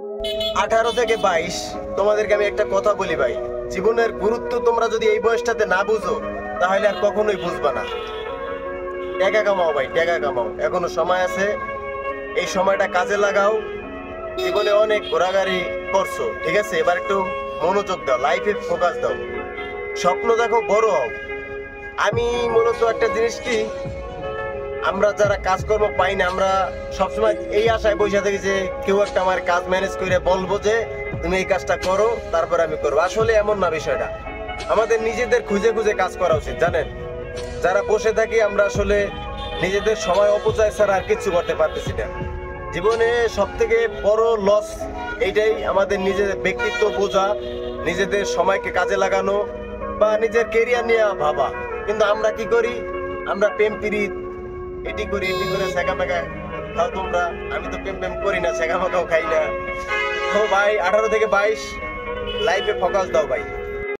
18 থেকে 22 তোমাদেরকে আমি একটা কথা বলি ভাই, জীবনের গুরুত্ব তোমরা যদি এই বয়সটাতে না বুঝো তাহলে আর কখনোই বুঝবা না। টাকা কামাও ভাই, টাকা কামাও, এখনো সময় আছে, এই সময়টা কাজে লাগাও। জীবনে অনেক ঘোরাঘুরি করছো, ঠিক আছে, এবার একটু মনোযোগ দাও, লাইফে ফোকাস দাও, স্বপ্ন দেখো, বড় হও। আমি মূলত একটা জিনিস কি, আমরা যারা কাজকর্ম পাই না, আমরা সবসময় এই আশায় বসে থাকি যে কেউ একটা আমার কাজ ম্যানেজ করে বলবো যে তুমি এই কাজটা করো, তারপর আমি করবো। আসলে এমন না বিষয়টা, আমাদের নিজেদের খুঁজে খুঁজে কাজ করা উচিত, জানেন। যারা বসে থাকি আমরা আসলে নিজেদের সময় অপচয় ছাড়া আর কিছু করতে পারতেছি না। জীবনে সব থেকে বড় লস এইটাই, আমাদের নিজেদের ব্যক্তিত্ব বোঝা, নিজেদের সময়কে কাজে লাগানো বা নিজের কেরিয়ার নিয়ে ভাবা। কিন্তু আমরা কি করি, আমরা প্রেম প্রীত এটি করি, এটি করে শেখা মেখা খাও তোমরা। আমি তো প্রেম প্রেম করি না, শেখা মেখাও খাই না। তো ভাই 18 থেকে 22 লাইফে ফোকাস দাও ভাই।